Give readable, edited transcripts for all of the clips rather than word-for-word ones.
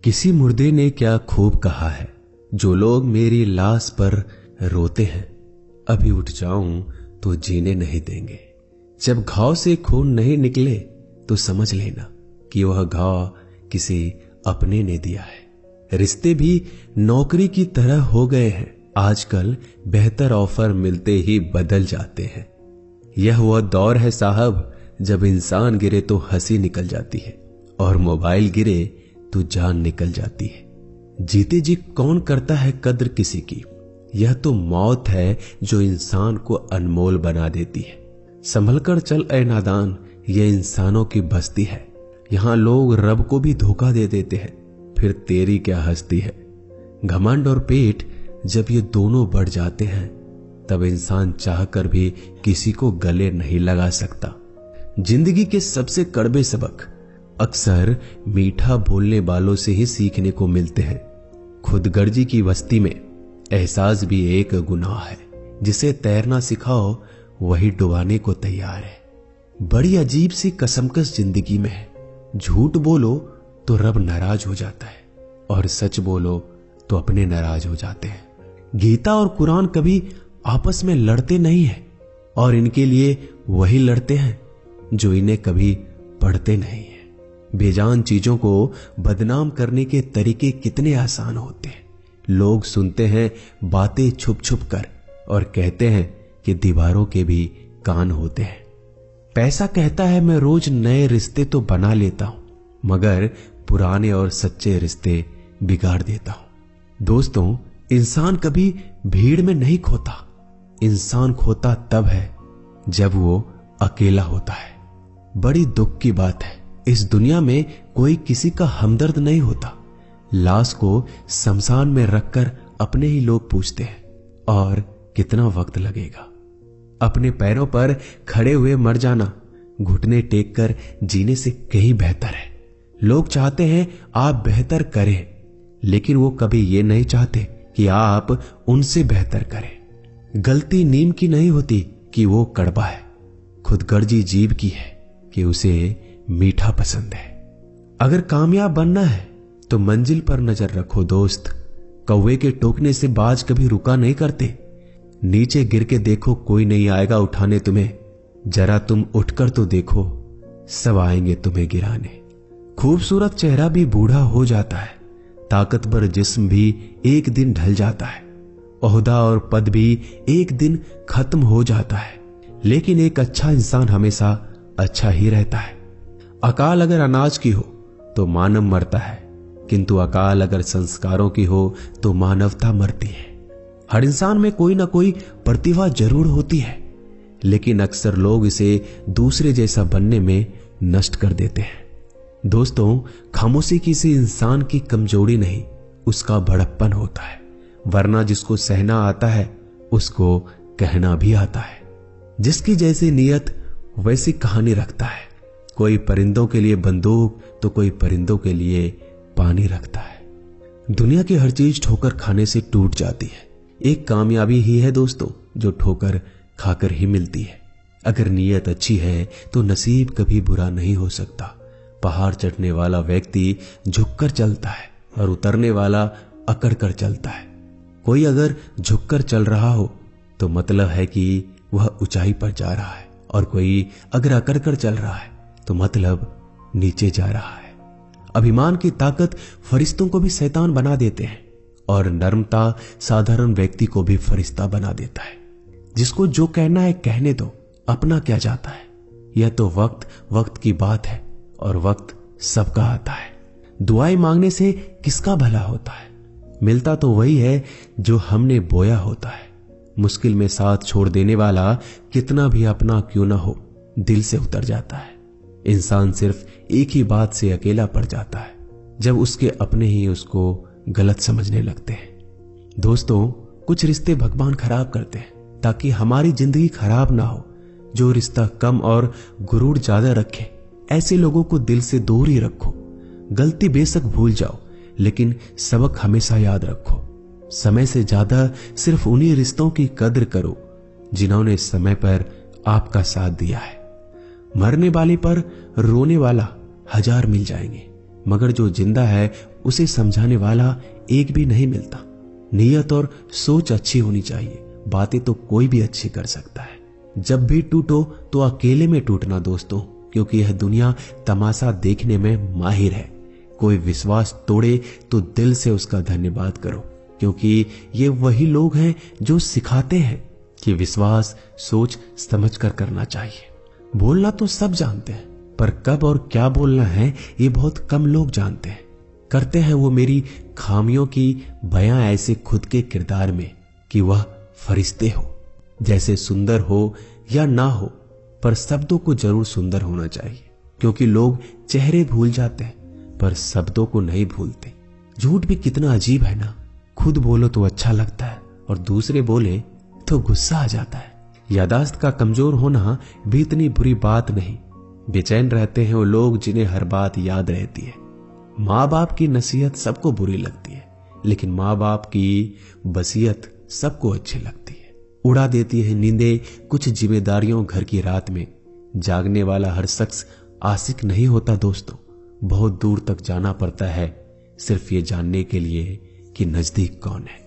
किसी मुर्दे ने क्या खूब कहा है, जो लोग मेरी लाश पर रोते हैं, अभी उठ जाऊं तो जीने नहीं देंगे। जब घाव से खून नहीं निकले तो समझ लेना कि वह घाव किसी अपने ने दिया है। रिश्ते भी नौकरी की तरह हो गए हैं, आजकल बेहतर ऑफर मिलते ही बदल जाते हैं। यह वह दौर है साहब, जब इंसान गिरे तो हंसी निकल जाती है और मोबाइल गिरे तो जान निकल जाती है। जीते जी कौन करता है कद्र किसी की, यह तो मौत है जो इंसान को अनमोल बना देती है। संभल कर चल ऐ नादान, यह इंसानों की बस्ती है। यहां लोग रब को भी धोखा दे देते हैं, फिर तेरी क्या हस्ती है। घमंड और पेट जब ये दोनों बढ़ जाते हैं, तब इंसान चाहकर भी किसी को गले नहीं लगा सकता। जिंदगी के सबसे कड़वे सबक अक्सर मीठा बोलने वालों से ही सीखने को मिलते हैं। खुदगर्जी की बस्ती में एहसास भी एक गुनाह है। जिसे तैरना सिखाओ वही डुबाने को तैयार है। बड़ी अजीब सी कसमकस जिंदगी में है। झूठ बोलो तो रब नाराज हो जाता है और सच बोलो तो अपने नाराज हो जाते हैं। गीता और कुरान कभी आपस में लड़ते नहीं हैं और इनके लिए वही लड़ते हैं जो इन्हें कभी पढ़ते नहीं हैं। बेजान चीजों को बदनाम करने के तरीके कितने आसान होते हैं। लोग सुनते हैं बातें छुप छुप कर और कहते हैं कि दीवारों के भी कान होते हैं। पैसा कहता है मैं रोज नए रिश्ते तो बना लेता हूं, मगर पुराने और सच्चे रिश्ते बिगाड़ देता हूं। दोस्तों, इंसान कभी भीड़ में नहीं खोता। इंसान खोता तब है जब वो अकेला होता है। बड़ी दुख की बात है, इस दुनिया में कोई किसी का हमदर्द नहीं होता। लाश को शमशान में रखकर अपने ही लोग पूछते हैं, और कितना वक्त लगेगा। अपने पैरों पर खड़े हुए मर जाना घुटने टेक कर जीने से कहीं बेहतर है। लोग चाहते हैं आप बेहतर करें, लेकिन वो कभी ये नहीं चाहते कि आप उनसे बेहतर करें। गलती नीम की नहीं होती कि वो कड़वा है, खुदगर्जी जीव की है कि उसे मीठा पसंद है। अगर कामयाब बनना है तो मंजिल पर नजर रखो दोस्त। कौवे के टोकने से बाज कभी रुका नहीं करते। नीचे गिर के देखो, कोई नहीं आएगा उठाने तुम्हें। जरा तुम उठकर तो देखो, सब आएंगे तुम्हें गिराने। खूबसूरत चेहरा भी बूढ़ा हो जाता है, ताकतवर जिस्म भी एक दिन ढल जाता है, ओहदा और पद भी एक दिन खत्म हो जाता है, लेकिन एक अच्छा इंसान हमेशा अच्छा ही रहता है। अकाल अगर अनाज की हो तो मानव मरता है, किंतु अकाल अगर संस्कारों की हो तो मानवता मरती है। हर इंसान में कोई ना कोई प्रतिभा जरूर होती है, लेकिन अक्सर लोग इसे दूसरे जैसा बनने में नष्ट कर देते हैं। दोस्तों, खामोशी किसी इंसान की कमजोरी नहीं, उसका बड़प्पन होता है। वरना जिसको सहना आता है उसको कहना भी आता है। जिसकी जैसी नीयत वैसी कहानी रखता है। कोई परिंदों के लिए बंदूक तो कोई परिंदों के लिए पानी रखता है। दुनिया की हर चीज ठोकर खाने से टूट जाती है। एक कामयाबी ही है दोस्तों जो ठोकर खाकर ही मिलती है। अगर नीयत अच्छी है तो नसीब कभी बुरा नहीं हो सकता। पहाड़ चढ़ने वाला व्यक्ति झुककर चलता है और उतरने वाला अकड़ कर चलता है। कोई अगर झुककर चल रहा हो तो मतलब है कि वह ऊंचाई पर जा रहा है, और कोई अगर अकड़ कर चल रहा है तो मतलब नीचे जा रहा है। अभिमान की ताकत फरिश्तों को भी शैतान बना देते हैं, और नर्मता साधारण व्यक्ति को भी फरिश्ता बना देता है। जिसको जो कहना है कहने दो, अपना क्या जाता है। यह तो वक्त की बात है, और वक्त सबका आता है। दुआएं मांगने से किसका भला होता है। मिलता तो वही है जो हमने बोया होता है। मुश्किल में साथ छोड़ देने वाला कितना भी अपना क्यों ना हो, दिल से उतर जाता है। इंसान सिर्फ एक ही बात से अकेला पड़ जाता है, जब उसके अपने ही उसको गलत समझने लगते हैं। दोस्तों, कुछ रिश्ते भगवान खराब करते हैं ताकि हमारी जिंदगी खराब ना हो। जो रिश्ता कम और गुरूर ज्यादा रखे, ऐसे लोगों को दिल से दूर ही रखो। गलती बेशक भूल जाओ, लेकिन सबक हमेशा याद रखो। समय से ज्यादा सिर्फ उन्हीं रिश्तों की कद्र करो जिन्होंने समय पर आपका साथ दिया है। मरने वाले पर रोने वाला 1000 मिल जाएंगे, मगर जो जिंदा है उसे समझाने वाला एक भी नहीं मिलता। नीयत और सोच अच्छी होनी चाहिए, बातें तो कोई भी अच्छी कर सकता है। जब भी टूटो तो अकेले में टूटना दोस्तों, क्योंकि यह दुनिया तमाशा देखने में माहिर है। कोई विश्वास तोड़े तो दिल से उसका धन्यवाद करो, क्योंकि ये वही लोग हैं जो सिखाते हैं कि विश्वास सोच समझकर करना चाहिए। बोलना तो सब जानते हैं, पर कब और क्या बोलना है ये बहुत कम लोग जानते हैं। करते हैं वो मेरी खामियों की बयां ऐसे खुद के किरदार में कि वह फरिश्ते हो। जैसे सुंदर हो या ना हो, पर शब्दों को जरूर सुंदर होना चाहिए, क्योंकि लोग चेहरे भूल जाते हैं पर शब्दों को नहीं भूलते। झूठ भी कितना अजीब है ना, खुद बोलो तो अच्छा लगता है और दूसरे बोले तो गुस्सा आ जाता है। यादाश्त का कमजोर होना भी इतनी बुरी बात नहीं। बेचैन रहते हैं वो लोग जिन्हें हर बात याद रहती है। माँ बाप की नसीहत सबको बुरी लगती है, लेकिन माँ बाप की वसीयत सबको अच्छी लगती है। उड़ा देती है नींदें कुछ जिम्मेदारियों घर की रात में। जागने वाला हर शख्स आशिक नहीं होता दोस्तों। बहुत दूर तक जाना पड़ता है सिर्फ ये जानने के लिए कि नजदीक कौन है।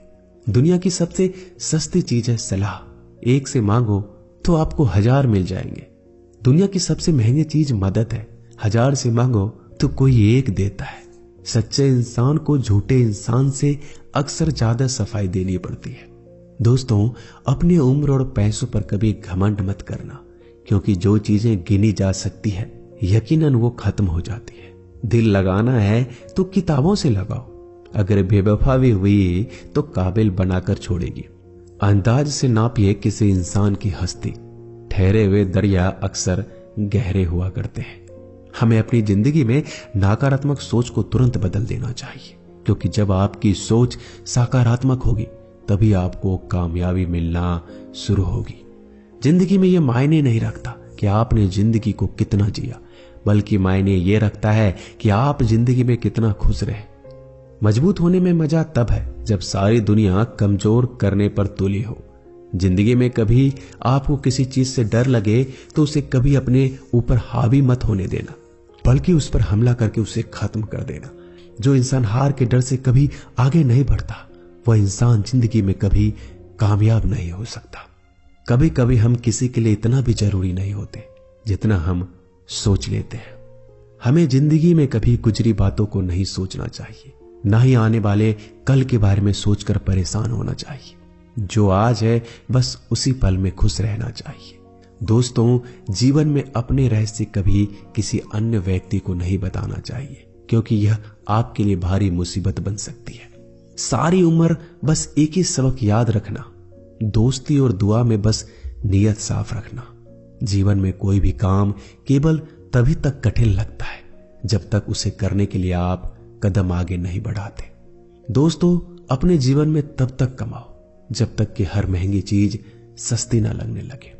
दुनिया की सबसे सस्ती चीज है सलाह। एक से मांगो तो आपको 1000 मिल जाएंगे। दुनिया की सबसे महंगी चीज मदद है। 1000 से मांगो तो कोई एक देता है। सच्चे इंसान को झूठे इंसान से अक्सर ज्यादा सफाई देनी पड़ती है। दोस्तों, अपनी उम्र और पैसों पर कभी घमंड मत करना, क्योंकि जो चीजें गिनी जा सकती है यकीनन वो खत्म हो जाती है। दिल लगाना है तो किताबों से लगाओ। अगर बेवफा भी हुई तो काबिल बनाकर छोड़ेगी। अंदाज से नापिए किसी इंसान की हस्ती। ठहरे हुए दरिया अक्सर गहरे हुआ करते हैं। हमें अपनी जिंदगी में नकारात्मक सोच को तुरंत बदल देना चाहिए, क्योंकि जब आपकी सोच सकारात्मक होगी तभी आपको कामयाबी मिलना शुरू होगी। जिंदगी में यह मायने नहीं रखता कि आपने जिंदगी को कितना जिया, बल्कि मायने ये रखता है कि आप जिंदगी में कितना खुश रहे। मजबूत होने में मजा तब है जब सारी दुनिया कमजोर करने पर तुली हो। जिंदगी में कभी आपको किसी चीज से डर लगे तो उसे कभी अपने ऊपर हावी मत होने देना, बल्कि उस पर हमला करके उसे खत्म कर देना। जो इंसान हार के डर से कभी आगे नहीं बढ़ता, वह इंसान जिंदगी में कभी कामयाब नहीं हो सकता। कभी कभी हम किसी के लिए इतना भी जरूरी नहीं होते जितना हम सोच लेते हैं। हमें जिंदगी में कभी गुजरी बातों को नहीं सोचना चाहिए, ना ही आने वाले कल के बारे में सोचकर परेशान होना चाहिए। जो आज है बस उसी पल में खुश रहना चाहिए। दोस्तों, जीवन में अपने रहस्य कभी किसी अन्य व्यक्ति को नहीं बताना चाहिए, क्योंकि यह आपके लिए भारी मुसीबत बन सकती है। सारी उम्र बस एक ही सबक याद रखना, दोस्ती और दुआ में बस नीयत साफ रखना। जीवन में कोई भी काम केवल तभी तक कठिन लगता है जब तक उसे करने के लिए आप कदम आगे नहीं बढ़ाते। दोस्तों, अपने जीवन में तब तक कमाओ जब तक कि हर महंगी चीज सस्ती ना लगने लगे।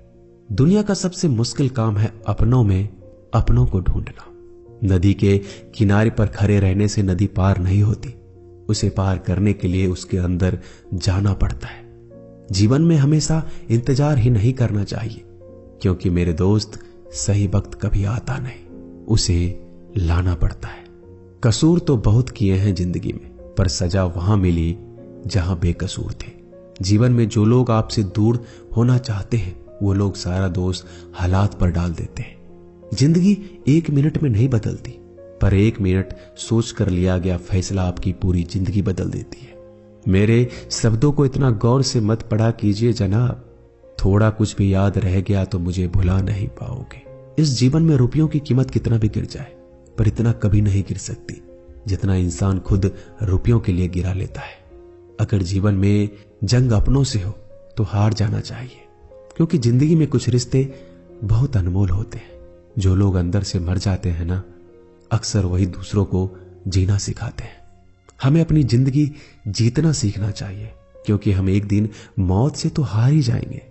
दुनिया का सबसे मुश्किल काम है अपनों में अपनों को ढूंढना। नदी के किनारे पर खड़े रहने से नदी पार नहीं होती, उसे पार करने के लिए उसके अंदर जाना पड़ता है। जीवन में हमेशा इंतजार ही नहीं करना चाहिए, क्योंकि मेरे दोस्त सही वक्त कभी आता नहीं, उसे लाना पड़ता है। कसूर तो बहुत किए हैं जिंदगी में, पर सजा वहां मिली जहां बेकसूर थे। जीवन में जो लोग आपसे दूर होना चाहते हैं वो लोग सारा दोष हालात पर डाल देते हैं। जिंदगी 1 मिनट में नहीं बदलती, पर 1 मिनट सोच कर लिया गया फैसला आपकी पूरी जिंदगी बदल देती है। मेरे शब्दों को इतना गौर से मत पढ़ा कीजिए जनाब, थोड़ा कुछ भी याद रह गया तो मुझे भुला नहीं पाओगे। इस जीवन में रुपयों की कीमत कितना भी गिर जाए, पर इतना कभी नहीं गिर सकती जितना इंसान खुद रुपयों के लिए गिरा लेता है। अगर जीवन में जंग अपनों से हो तो हार जाना चाहिए, क्योंकि जिंदगी में कुछ रिश्ते बहुत अनमोल होते हैं। जो लोग अंदर से मर जाते हैं ना, अक्सर वही दूसरों को जीना सिखाते हैं। हमें अपनी जिंदगी जीतना सीखना चाहिए, क्योंकि हम एक दिन मौत से तो हार ही जाएंगे।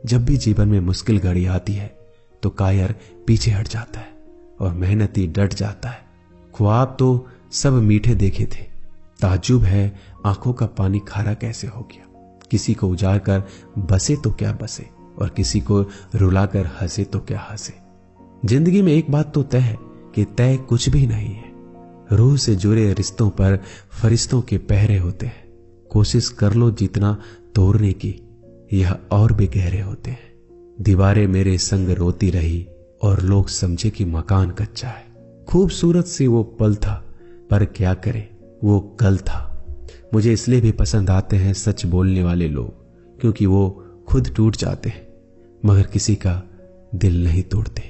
जब भी जीवन में मुश्किल घड़ी आती है तो कायर पीछे हट जाता है और मेहनती डट जाता है। ख्वाब तो सब मीठे देखे थे, ताज्जुब है आंखों का पानी खारा कैसे हो गया। किसी को उजाड़ कर बसे तो क्या बसे, और किसी को रुलाकर हंसे तो क्या हंसे। जिंदगी में एक बात तो तय है कि तय कुछ भी नहीं है। रूह से जुड़े रिश्तों पर फरिश्तों के पहरे होते हैं। कोशिश कर लो जितना तोड़ने की, यह और भी गहरे होते हैं। दीवारें मेरे संग रोती रही और लोग समझे कि मकान कच्चा है। खूबसूरत सी वो पल था, पर क्या करे वो कल था। मुझे इसलिए भी पसंद आते हैं सच बोलने वाले लोग, क्योंकि वो खुद टूट जाते हैं मगर किसी का दिल नहीं तोड़ते।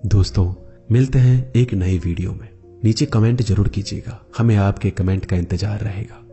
दोस्तों, मिलते हैं एक नई वीडियो में। नीचे कमेंट जरूर कीजिएगा, हमें आपके कमेंट का इंतजार रहेगा।